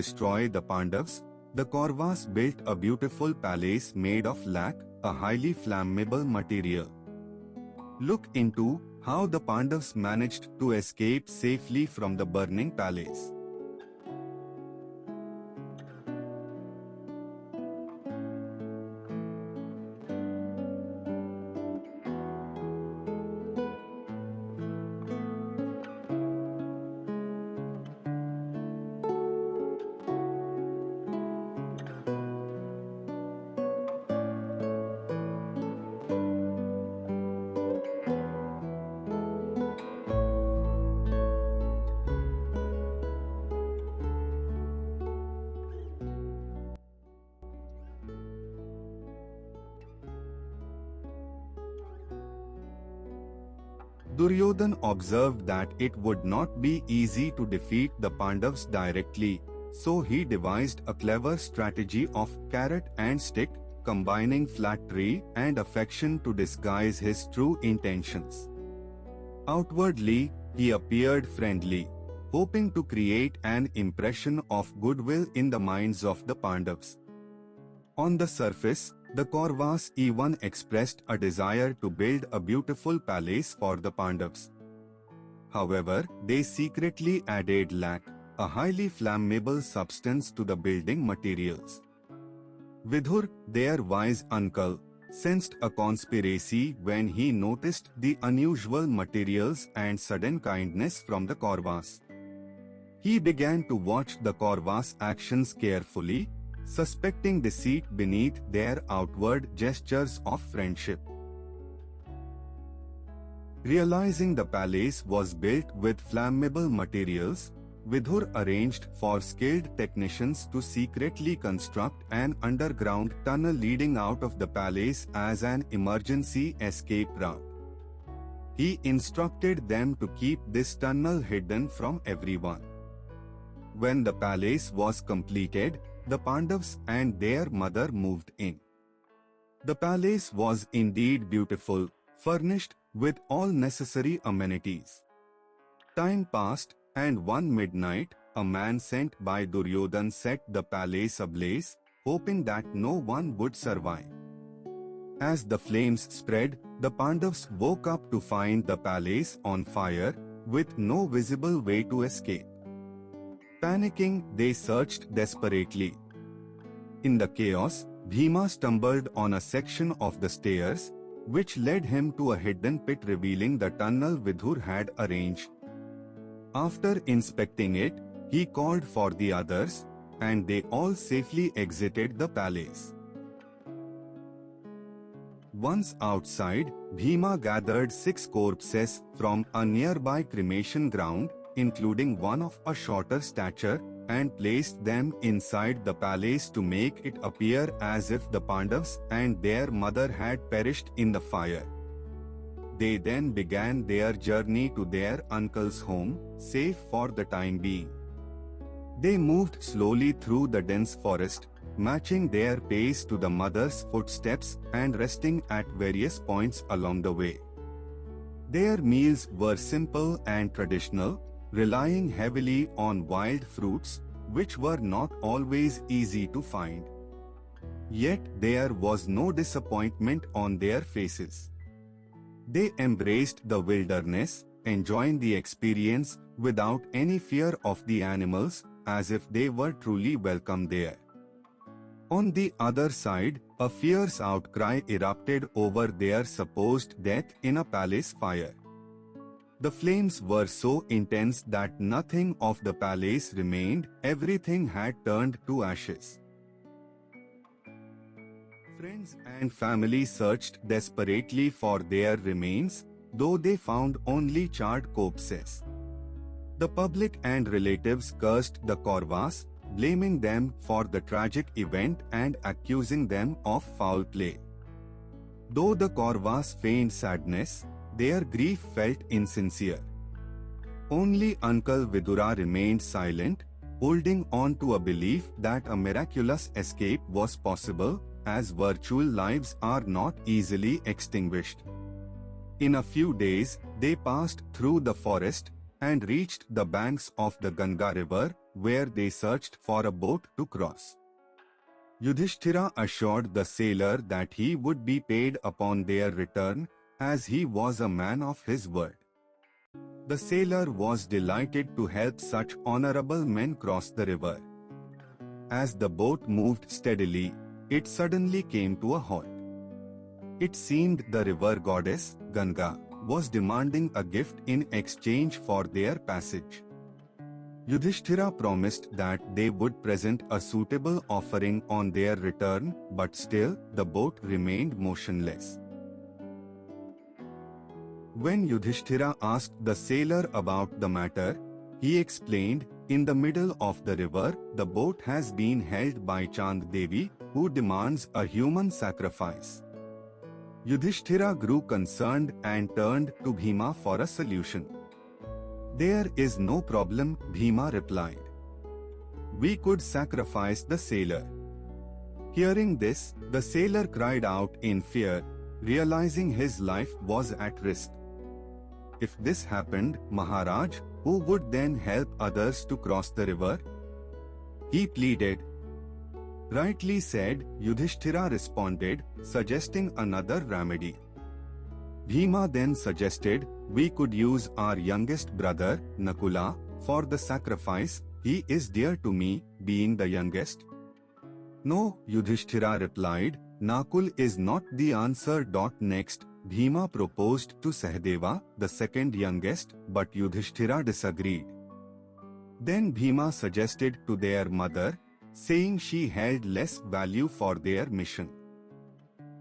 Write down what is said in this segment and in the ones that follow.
destroy the Pandavas, the Kauravas built a beautiful palace made of lac, a highly flammable material. Look into how the Pandavas managed to escape safely from the burning palace. Duryodhan observed that it would not be easy to defeat the Pandavas directly, so he devised a clever strategy of carrot and stick, combining flattery and affection to disguise his true intentions. Outwardly, he appeared friendly, hoping to create an impression of goodwill in the minds of the Pandavas. On the surface, the Kauravas even expressed a desire to build a beautiful palace for the Pandavas. However, they secretly added lac, a highly flammable substance, to the building materials. Vidhur, their wise uncle, sensed a conspiracy when he noticed the unusual materials and sudden kindness from the Kauravas. He began to watch the Kauravas' actions carefully, suspecting deceit beneath their outward gestures of friendship. Realizing the palace was built with flammable materials, Vidhur arranged for skilled technicians to secretly construct an underground tunnel leading out of the palace as an emergency escape route. He instructed them to keep this tunnel hidden from everyone. When the palace was completed, the Pandavas and their mother moved in. The palace was indeed beautiful, furnished with all necessary amenities. Time passed, and one midnight, a man sent by Duryodhan set the palace ablaze, hoping that no one would survive. As the flames spread, the Pandavas woke up to find the palace on fire, with no visible way to escape. Panicking, they searched desperately. In the chaos, Bhima stumbled on a section of the stairs, which led him to a hidden pit revealing the tunnel Vidhur had arranged. After inspecting it, he called for the others, and they all safely exited the palace. Once outside, Bhima gathered 6 corpses from a nearby cremation ground, including one of a shorter stature, and placed them inside the palace to make it appear as if the Pandavas and their mother had perished in the fire. They then began their journey to their uncle's home, safe for the time being. They moved slowly through the dense forest, matching their pace to the mother's footsteps and resting at various points along the way. Their meals were simple and traditional, relying heavily on wild fruits, which were not always easy to find. Yet there was no disappointment on their faces. They embraced the wilderness, enjoying the experience without any fear of the animals, as if they were truly welcome there. On the other side, a fierce outcry erupted over their supposed death in a palace fire. The flames were so intense that nothing of the palace remained, everything had turned to ashes. Friends and family searched desperately for their remains, though they found only charred corpses. The public and relatives cursed the Kauravas, blaming them for the tragic event and accusing them of foul play. Though the Kauravas feigned sadness, their grief felt insincere. Only Uncle Vidura remained silent, holding on to a belief that a miraculous escape was possible, as virtual lives are not easily extinguished. In a few days, they passed through the forest, and reached the banks of the Ganga river, where they searched for a boat to cross. Yudhishthira assured the sailor that he would be paid upon their return, as he was a man of his word. The sailor was delighted to help such honorable men cross the river. As the boat moved steadily, it suddenly came to a halt. It seemed the river goddess, Ganga, was demanding a gift in exchange for their passage. Yudhishthira promised that they would present a suitable offering on their return, but still the boat remained motionless. When Yudhishthira asked the sailor about the matter, he explained, "In the middle of the river, the boat has been held by Chand Devi, who demands a human sacrifice." Yudhishthira grew concerned and turned to Bhima for a solution. "There is no problem," Bhima replied. "We could sacrifice the sailor." Hearing this, the sailor cried out in fear, realizing his life was at risk. "If this happened, Maharaj, who would then help others to cross the river?" he pleaded. "Rightly said," Yudhishthira responded, suggesting another remedy. Bhima then suggested, "We could use our youngest brother, Nakula, for the sacrifice. He is dear to me, being the youngest." "No," Yudhishthira replied, "Nakul is not the answer." Next, Bhima proposed to Sahadeva, the second youngest, but Yudhishthira disagreed. Then Bhima suggested to their mother, saying she held less value for their mission.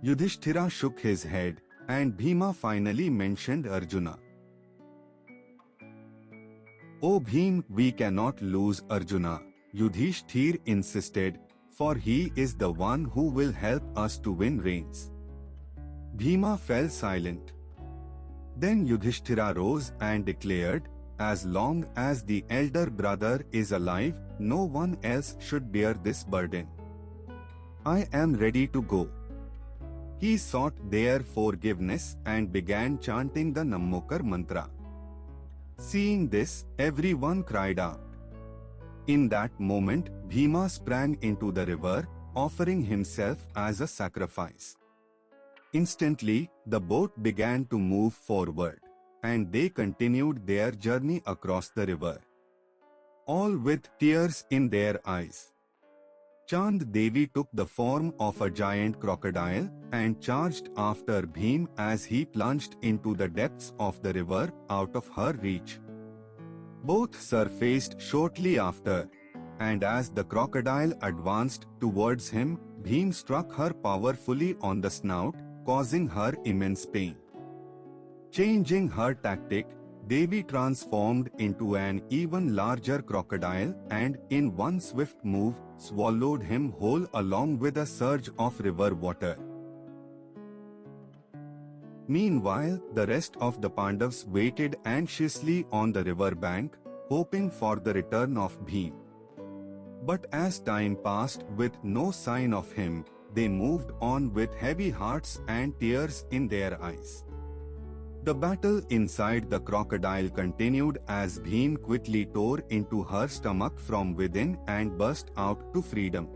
Yudhishthira shook his head, and Bhima finally mentioned Arjuna. "O Bhim, we cannot lose Arjuna," Yudhishthir insisted, "for he is the one who will help us to win rains." Bhima fell silent. Then Yudhishthira rose and declared, "As long as the elder brother is alive, no one else should bear this burden. I am ready to go." He sought their forgiveness and began chanting the Nammokar mantra. Seeing this, everyone cried out. In that moment, Bhima sprang into the river, offering himself as a sacrifice. Instantly, the boat began to move forward, and they continued their journey across the river, all with tears in their eyes. Chand Devi took the form of a giant crocodile and charged after Bhim as he plunged into the depths of the river out of her reach. Both surfaced shortly after, and as the crocodile advanced towards him, Bhim struck her powerfully on the snout, causing her immense pain. Changing her tactic, Devi transformed into an even larger crocodile and, in one swift move, swallowed him whole along with a surge of river water. Meanwhile, the rest of the Pandavas waited anxiously on the river bank, hoping for the return of Bhim. But as time passed with no sign of him, they moved on with heavy hearts and tears in their eyes. The battle inside the crocodile continued as Bhim quickly tore into her stomach from within and burst out to freedom.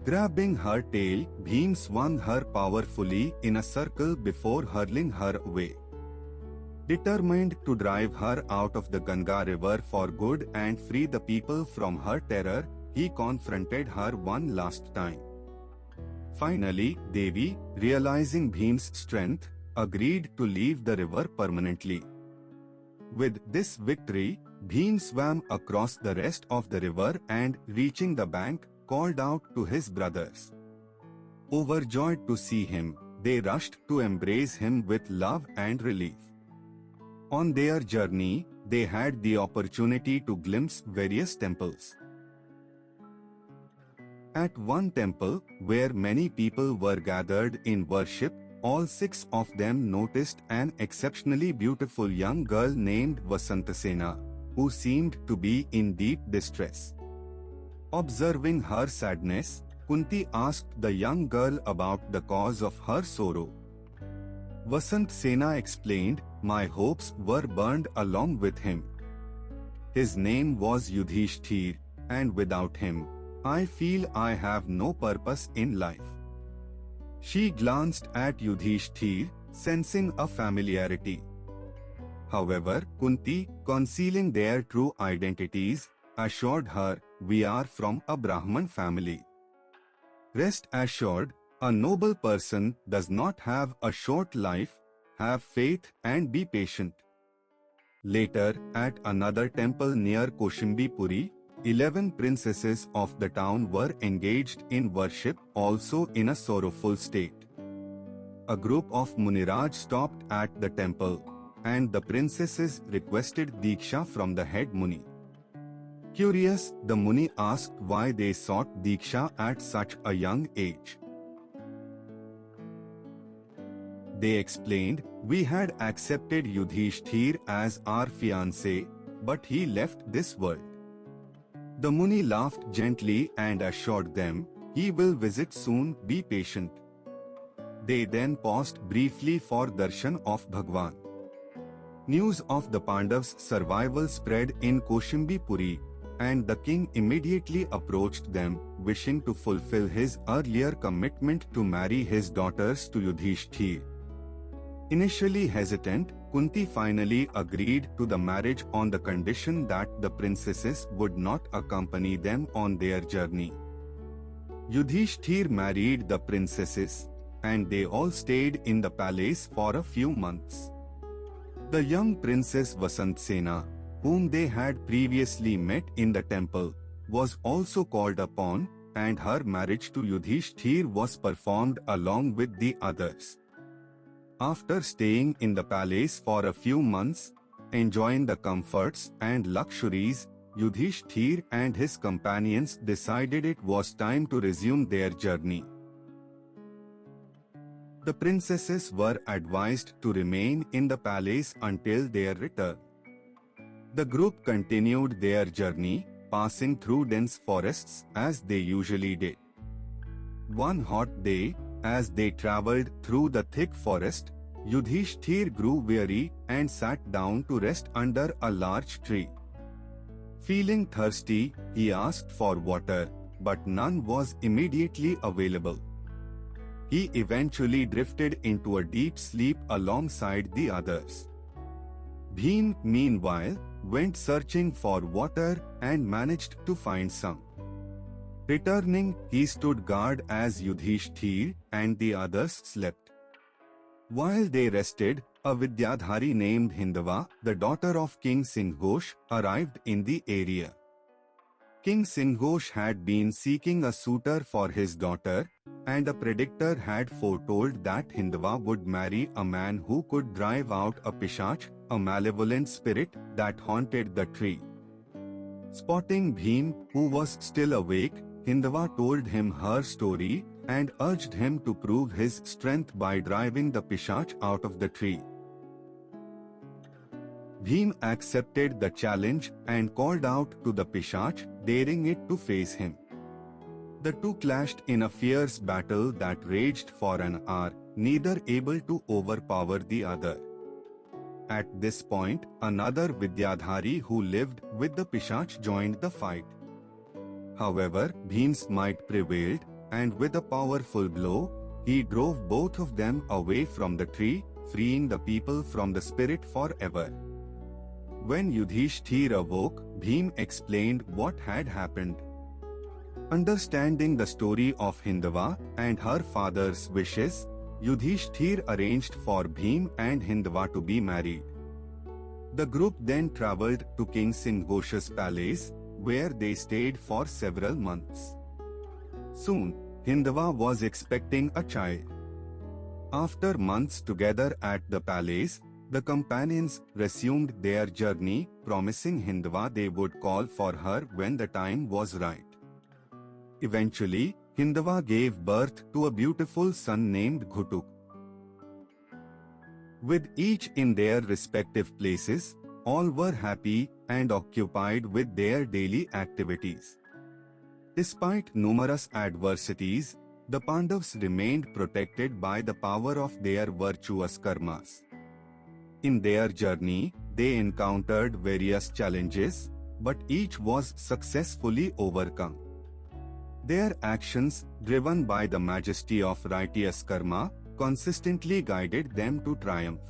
Grabbing her tail, Bhim swung her powerfully in a circle before hurling her away. Determined to drive her out of the Ganga river for good and free the people from her terror, he confronted her one last time. Finally, Devi, realizing Bhim's strength, agreed to leave the river permanently. With this victory, Bhim swam across the rest of the river and, reaching the bank, called out to his brothers. Overjoyed to see him, they rushed to embrace him with love and relief. On their journey, they had the opportunity to glimpse various temples. At one temple, where many people were gathered in worship, all 6 of them noticed an exceptionally beautiful young girl named Vasantasena, who seemed to be in deep distress. Observing her sadness, Kunti asked the young girl about the cause of her sorrow. Vasantasena explained, "My hopes were burned along with him. His name was Yudhishthir, and without him, I feel I have no purpose in life. She glanced at Yudhishthir, sensing a familiarity. However, Kunti, concealing their true identities, assured her, "We are from a Brahman family." Rest assured, a noble person does not have a short life. Have faith and be patient. Later, at another temple near Koshimbipuri, 11 princesses of the town were engaged in worship, also in a sorrowful state. A group of Muniraj stopped at the temple, and the princesses requested Diksha from the head Muni. Curious, the Muni asked why they sought Diksha at such a young age. They explained, "We had accepted Yudhishthir as our fiancé, but he left this world." The Muni laughed gently and assured them, "He will visit soon, be patient." They then paused briefly for darshan of Bhagwan. News of the Pandavas' survival spread in Koshimbipuri, and the king immediately approached them, wishing to fulfill his earlier commitment to marry his daughters to Yudhishthir. Initially hesitant, Kunti finally agreed to the marriage on the condition that the princesses would not accompany them on their journey. Yudhishthir married the princesses, and they all stayed in the palace for a few months. The young princess Vasantsena, whom they had previously met in the temple, was also called upon, and her marriage to Yudhishthir was performed along with the others. After staying in the palace for a few months, enjoying the comforts and luxuries, Yudhishthir and his companions decided it was time to resume their journey. The princesses were advised to remain in the palace until their return. The group continued their journey, passing through dense forests as they usually did. One hot day, as they traveled through the thick forest, Yudhishthir grew weary and sat down to rest under a large tree. Feeling thirsty, he asked for water, but none was immediately available. He eventually drifted into a deep sleep alongside the others. Bhim, meanwhile, went searching for water and managed to find some. Returning, he stood guard as Yudhishthir and the others slept. While they rested, a Vidyadhari named Hindava, the daughter of King Singhosh, arrived in the area. King Singhosh had been seeking a suitor for his daughter, and a predictor had foretold that Hindava would marry a man who could drive out a Pishach, a malevolent spirit that haunted the tree. Spotting Bhim, who was still awake, Hindava told him her story and urged him to prove his strength by driving the Pishach out of the tree. Bhim accepted the challenge and called out to the Pishach, daring it to face him. The two clashed in a fierce battle that raged for an hour, neither able to overpower the other. At this point, another Vidyadhari who lived with the Pishach joined the fight. However, Bhim's might prevailed, and with a powerful blow, he drove both of them away from the tree, freeing the people from the spirit forever. When Yudhishthir awoke, Bhim explained what had happened. Understanding the story of Hindava and her father's wishes, Yudhishthir arranged for Bhim and Hindava to be married. The group then travelled to King Singhosh's palace, where they stayed for several months. Soon, Hindava was expecting a child. After months together at the palace, the companions resumed their journey, promising Hindava they would call for her when the time was right. Eventually, Hindava gave birth to a beautiful son named Ghutuk. With each in their respective places, all were happy and occupied with their daily activities. Despite numerous adversities, the Pandavas remained protected by the power of their virtuous karmas. In their journey, they encountered various challenges, but each was successfully overcome. Their actions, driven by the majesty of righteous karma, consistently guided them to triumph.